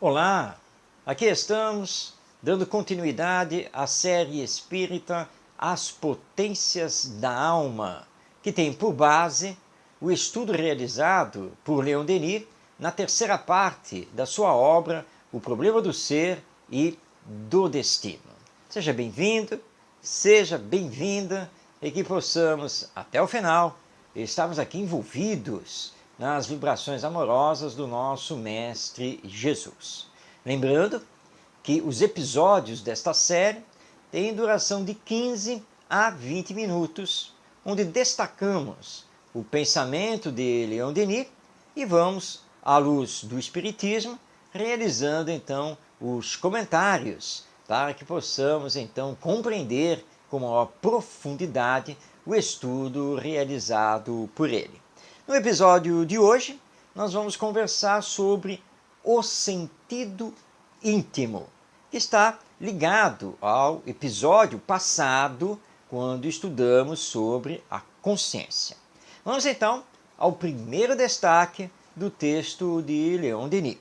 Olá, aqui estamos dando continuidade à série espírita As Potências da Alma, que tem por base o estudo realizado por Leon Denis na terceira parte da sua obra O Problema do Ser e do Destino. Seja bem-vindo, seja bem-vinda e que possamos, até o final, estarmos aqui envolvidos nas vibrações amorosas do nosso Mestre Jesus. Lembrando que os episódios desta série têm duração de 15 a 20 minutos, onde destacamos o pensamento de Leon Denis e vamos, à luz do Espiritismo, realizando então os comentários para que possamos então compreender com maior profundidade o estudo realizado por ele. No episódio de hoje, nós vamos conversar sobre o sentido íntimo, que está ligado ao episódio passado, quando estudamos sobre a consciência. Vamos então ao primeiro destaque do texto de Leon Denis.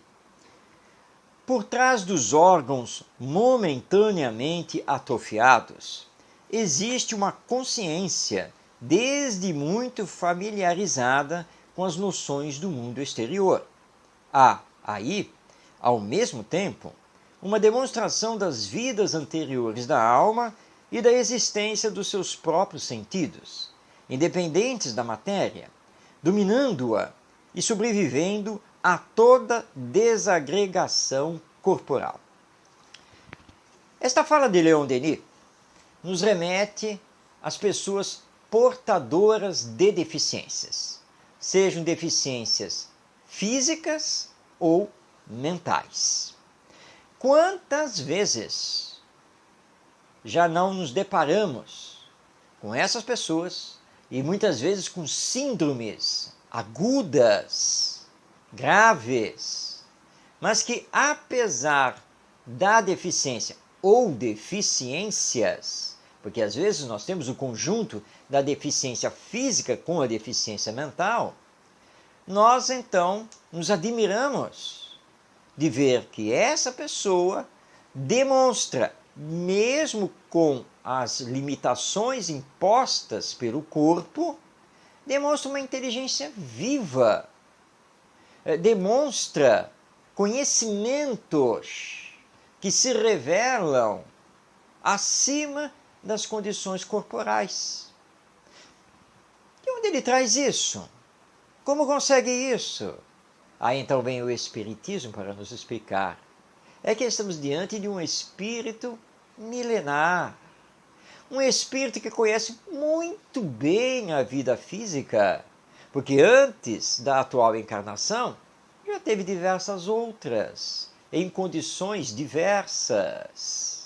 Por trás dos órgãos momentaneamente atrofiados, existe uma consciência desde muito familiarizada com as noções do mundo exterior. Há aí, ao mesmo tempo, uma demonstração das vidas anteriores da alma e da existência dos seus próprios sentidos, independentes da matéria, dominando-a e sobrevivendo a toda desagregação corporal. Esta fala de Leon Denis nos remete às pessoas portadoras de deficiências, sejam deficiências físicas ou mentais. Quantas vezes já não nos deparamos com essas pessoas e muitas vezes com síndromes agudas, graves, mas que apesar da deficiência ou deficiências, porque às vezes nós temos o conjunto da deficiência física com a deficiência mental, nós então nos admiramos de ver que essa pessoa demonstra, mesmo com as limitações impostas pelo corpo, demonstra uma inteligência viva, demonstra conhecimentos que se revelam acima das condições corporais. De onde ele traz isso? Como consegue isso? Aí então vem o Espiritismo para nos explicar. É que estamos diante de um espírito milenar. Um espírito que conhece muito bem a vida física, porque antes da atual encarnação já teve diversas outras, em condições diversas.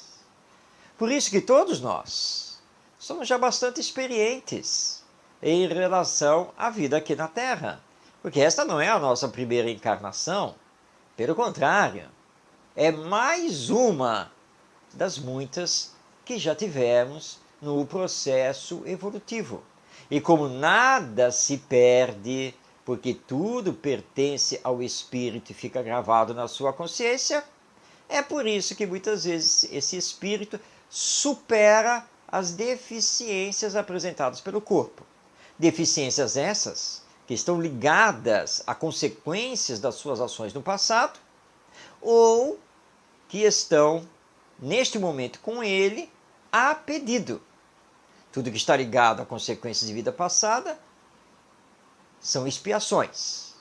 Por isso que todos nós somos já bastante experientes em relação à vida aqui na Terra, porque esta não é a nossa primeira encarnação, pelo contrário, é mais uma das muitas que já tivemos no processo evolutivo. E como nada se perde, porque tudo pertence ao espírito e fica gravado na sua consciência, é por isso que muitas vezes esse espírito supera as deficiências apresentadas pelo corpo. Deficiências essas que estão ligadas a consequências das suas ações no passado ou que estão, neste momento, com ele, a pedido. Tudo que está ligado a consequências de vida passada são expiações.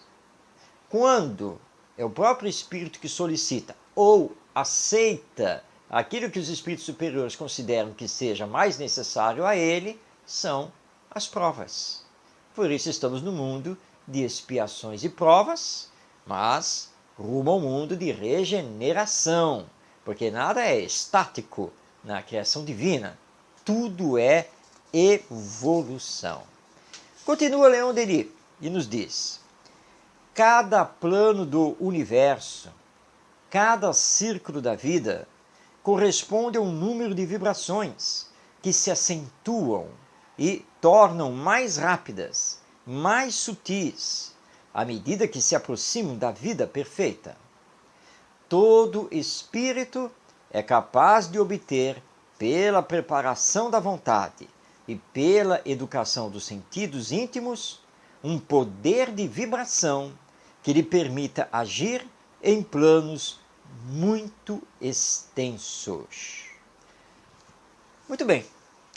Quando é o próprio espírito que solicita ou aceita aquilo que os espíritos superiores consideram que seja mais necessário a ele, são as provas. Por isso estamos no mundo de expiações e provas, mas rumo ao mundo de regeneração, porque nada é estático na criação divina, tudo é evolução. Continua Leon Denis e nos diz: cada plano do universo, cada círculo da vida corresponde a um número de vibrações que se acentuam e tornam mais rápidas, mais sutis, à medida que se aproximam da vida perfeita. todo espírito é capaz de obter, pela preparação da vontade e pela educação dos sentidos íntimos, um poder de vibração que lhe permita agir em planos muito extensos. Muito bem,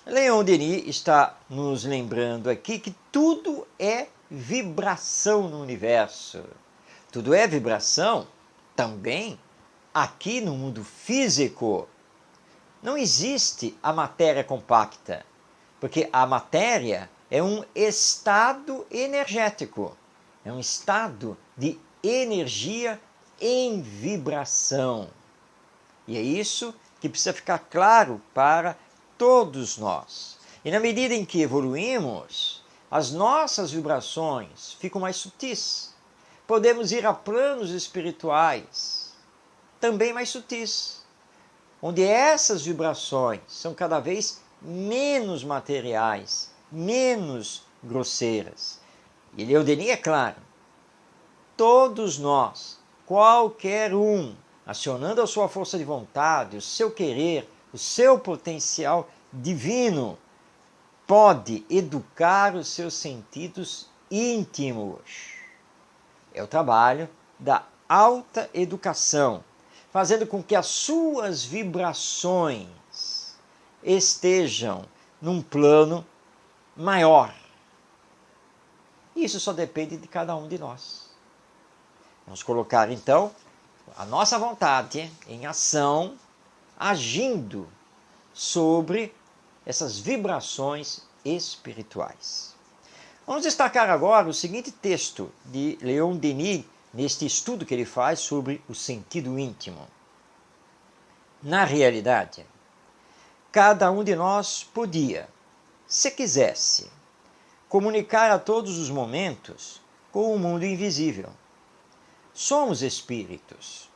Leon Denis está nos lembrando aqui que tudo é vibração no universo. Tudo é vibração também aqui no mundo físico. Não existe a matéria compacta, porque a matéria é um estado energético, é um estado de energia em vibração. E é isso que precisa ficar claro para todos nós. E na medida em que evoluímos, as nossas vibrações ficam mais sutis. Podemos ir a planos espirituais, também mais sutis, onde essas vibrações são cada vez menos materiais, menos grosseiras. E Leon Denis é claro, todos nós, qualquer um, acionando a sua força de vontade, o seu querer, o seu potencial divino, pode educar os seus sentidos íntimos. É o trabalho da alta educação, fazendo com que as suas vibrações estejam num plano maior. Isso só depende de cada um de nós. Vamos colocar então a nossa vontade em ação, agindo sobre essas vibrações espirituais. Vamos destacar agora o seguinte texto de Leon Denis, neste estudo que ele faz sobre o sentido íntimo. Na realidade, cada um de nós podia, se quisesse, comunicar a todos os momentos com o mundo invisível. Somos espíritos.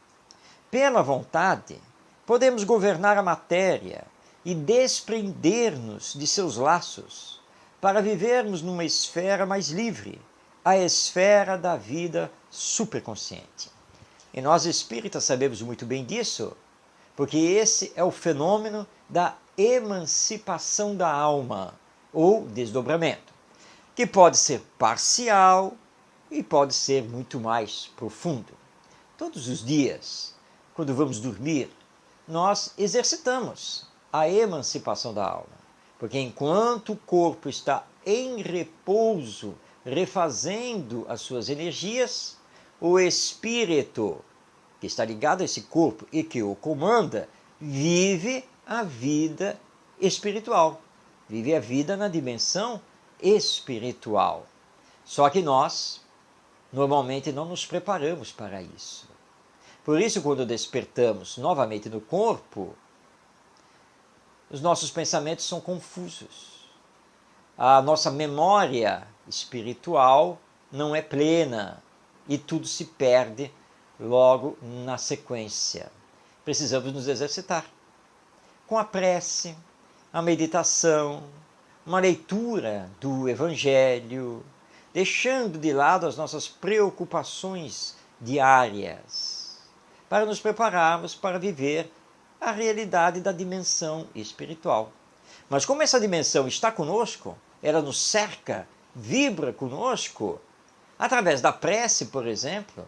Pela vontade, podemos governar a matéria e desprender-nos de seus laços para vivermos numa esfera mais livre, a esfera da vida superconsciente. E nós espíritas sabemos muito bem disso, porque esse é o fenômeno da emancipação da alma, ou desdobramento, que pode ser parcial e pode ser muito mais profundo. Todos os dias, quando vamos dormir, nós exercitamos a emancipação da alma. Porque enquanto o corpo está em repouso, refazendo as suas energias, o espírito, que está ligado a esse corpo e que o comanda, vive a vida espiritual, vive a vida na dimensão espiritual. Só que nós, normalmente, não nos preparamos para isso. Por isso, quando despertamos novamente no corpo, os nossos pensamentos são confusos. A nossa memória espiritual não é plena e tudo se perde logo na sequência. Precisamos nos exercitar com a prece, a meditação, uma leitura do Evangelho, deixando de lado as nossas preocupações diárias, para nos prepararmos para viver a realidade da dimensão espiritual. Mas como essa dimensão está conosco, ela nos cerca, vibra conosco, através da prece, por exemplo,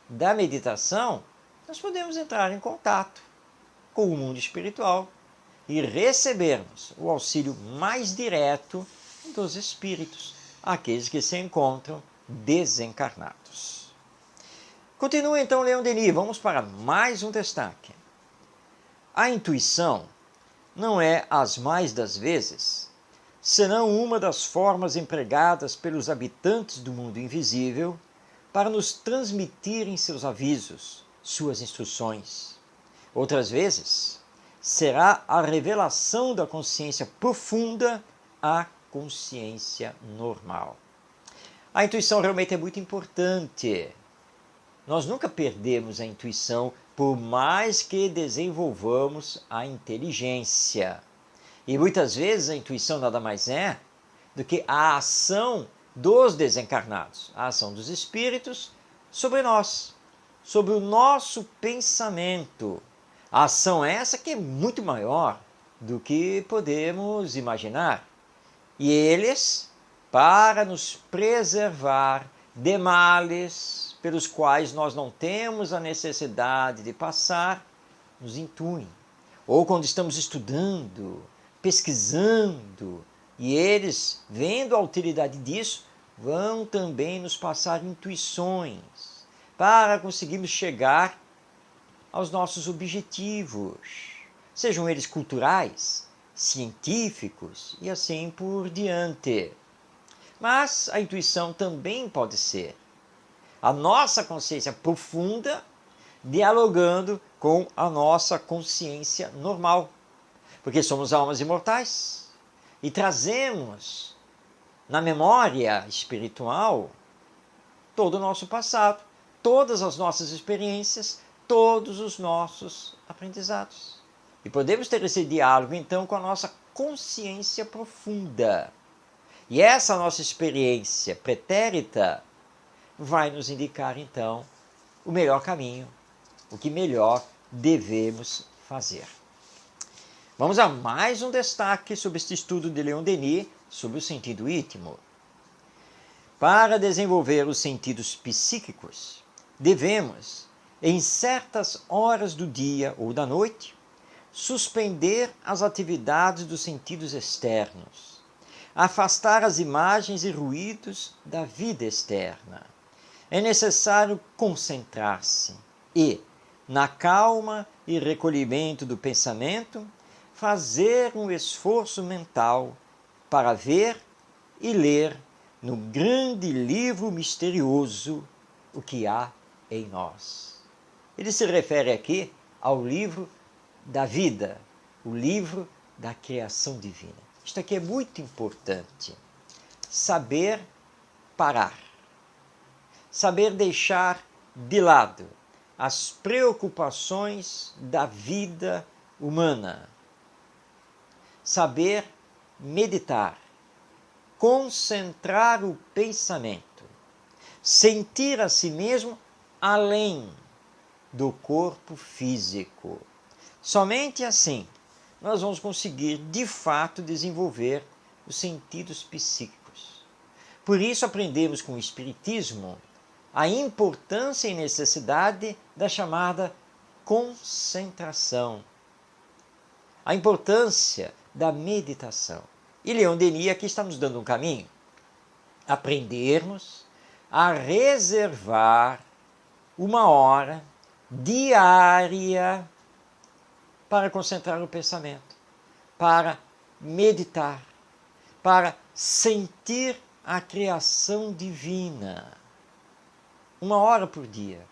da meditação, nós podemos entrar em contato com o mundo espiritual e recebermos o auxílio mais direto dos espíritos, aqueles que se encontram desencarnados. Continua então Leon Denis, vamos para mais um destaque. A intuição não é, as mais das vezes, senão uma das formas empregadas pelos habitantes do mundo invisível para nos transmitirem seus avisos, suas instruções. Outras vezes, será a revelação da consciência profunda à consciência normal. A intuição realmente é muito importante. Nós nunca perdemos a intuição, por mais que desenvolvamos a inteligência. E muitas vezes a intuição nada mais é do que a ação dos desencarnados, a ação dos espíritos sobre nós. sobre o nosso pensamento. A ação essa que é muito maior do que podemos imaginar. E eles, para nos preservar de males pelos quais nós não temos a necessidade de passar, nos intuem. Ou quando estamos estudando, pesquisando, e eles, vendo a utilidade disso, vão também nos passar intuições para conseguirmos chegar aos nossos objetivos, sejam eles culturais, científicos e assim por diante. Mas a intuição também pode ser a nossa consciência profunda dialogando com a nossa consciência normal, porque somos almas imortais e trazemos na memória espiritual todo o nosso passado, todas as nossas experiências, todos os nossos aprendizados. E podemos ter esse diálogo então com a nossa consciência profunda. E essa nossa experiência pretérita vai nos indicar então o melhor caminho, o que melhor devemos fazer. Vamos a mais um destaque sobre este estudo de Leon Denis sobre o sentido íntimo. Para desenvolver os sentidos psíquicos, devemos, em certas horas do dia ou da noite, suspender as atividades dos sentidos externos, afastar as imagens e ruídos da vida externa. É necessário concentrar-se e, na calma e recolhimento do pensamento, fazer um esforço mental para ver e ler no grande livro misterioso o que há em nós. Ele se refere aqui ao livro da vida, o livro da criação divina. Isto aqui é muito importante. Saber parar, saber deixar de lado as preocupações da vida humana, saber meditar, concentrar o pensamento, sentir a si mesmo além do corpo físico. Somente assim nós vamos conseguir de fato desenvolver os sentidos psíquicos. Por isso aprendemos com o Espiritismo a importância e necessidade da chamada concentração, a importância da meditação. E Leon Denis aqui está nos dando um caminho. Aprendermos a reservar uma hora diária para concentrar o pensamento, para meditar, para sentir a criação divina. Uma hora por dia.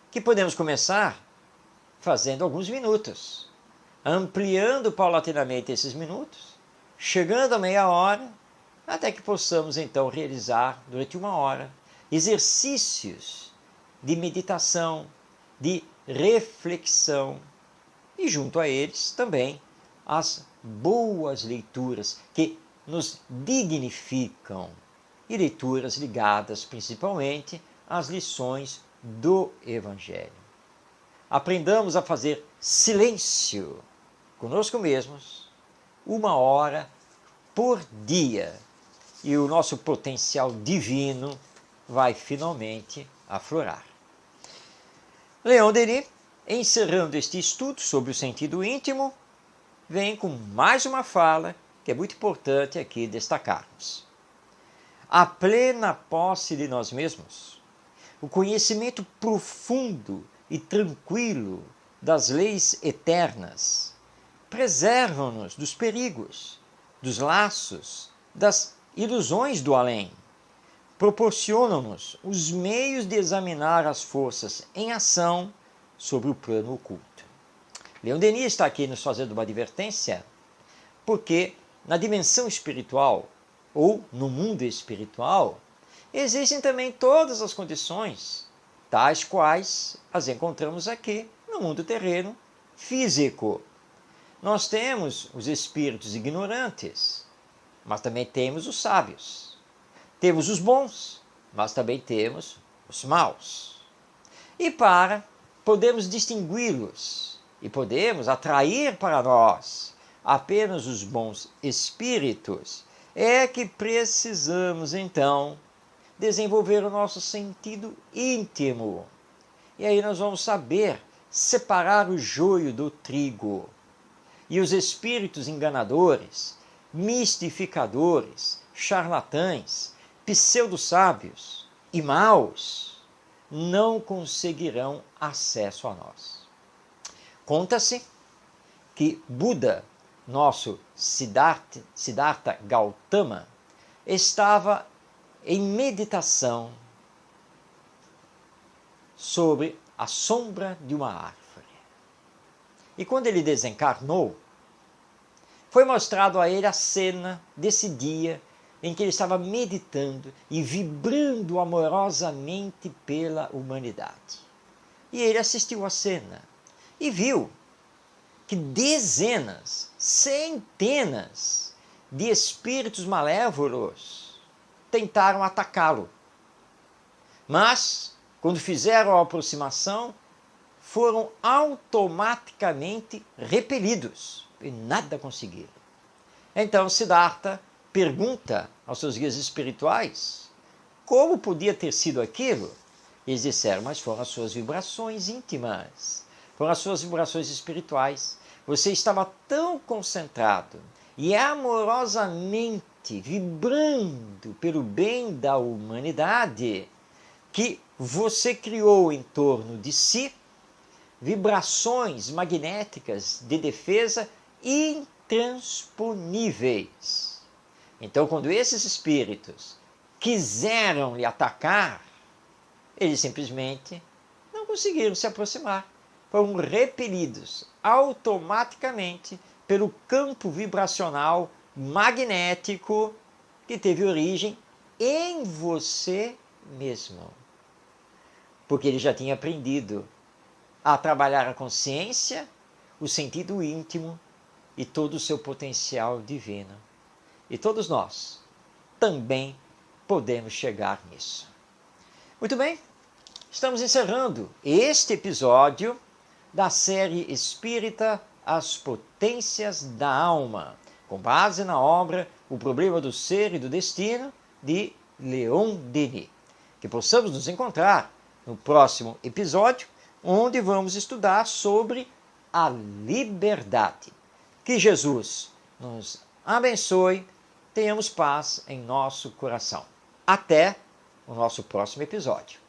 Que podemos começar fazendo alguns minutos, ampliando paulatinamente esses minutos, chegando a meia hora, até que possamos então realizar durante uma hora exercícios de meditação, de reflexão e junto a eles também as boas leituras que nos dignificam e leituras ligadas principalmente às lições do Evangelho. Aprendamos a fazer silêncio conosco mesmos, uma hora por dia, e o nosso potencial divino vai finalmente aflorar. Leon Denis, encerrando este estudo sobre o sentido íntimo, vem com mais uma fala que é muito importante aqui destacarmos. A plena posse de nós mesmos, o conhecimento profundo e tranquilo das leis eternas, preservam-nos dos perigos, dos laços, das ilusões do além. Proporcionam-nos os meios de examinar as forças em ação sobre o plano oculto. Leon Denis está aqui nos fazendo uma advertência, porque na dimensão espiritual, ou no mundo espiritual, existem também todas as condições, tais quais as encontramos aqui no mundo terreno físico. Nós temos os espíritos ignorantes, mas também temos os sábios. Temos os bons, mas também temos os maus. E para podermos distingui-los e podemos atrair para nós apenas os bons espíritos, é que precisamos então desenvolver o nosso sentido íntimo. E aí nós vamos saber separar o joio do trigo. E os espíritos enganadores, mistificadores, charlatães, pseudo-sábios e maus não conseguirão acesso a nós. Conta-se que Buda, nosso Siddhartha Gautama, estava em meditação sobre a sombra de uma árvore. E quando ele desencarnou, foi mostrado a ele a cena desse dia em que ele estava meditando e vibrando amorosamente pela humanidade. E ele assistiu à cena e viu que dezenas, centenas de espíritos malévolos tentaram atacá-lo. Mas, quando fizeram a aproximação, foram automaticamente repelidos e nada conseguiram. Então Siddhartha pergunta aos seus guias espirituais como podia ter sido aquilo. Eles disseram, mas foram as suas vibrações íntimas, foram as suas vibrações espirituais. Você estava tão concentrado e amorosamente vibrando pelo bem da humanidade que você criou em torno de si vibrações magnéticas de defesa intransponíveis. Então, quando esses espíritos quiseram lhe atacar, eles simplesmente não conseguiram se aproximar. Foram repelidos automaticamente pelo campo vibracional magnético que teve origem em você mesmo. Porque ele já tinha aprendido a trabalhar a consciência, o sentido íntimo e todo o seu potencial divino. E todos nós também podemos chegar nisso. Muito bem, estamos encerrando este episódio da série Espírita As Potências da Alma, com base na obra O Problema do Ser e do Destino, de Leon Denis. Que possamos nos encontrar no próximo episódio, onde vamos estudar sobre a liberdade. Que Jesus nos abençoe, tenhamos paz em nosso coração. Até o nosso próximo episódio.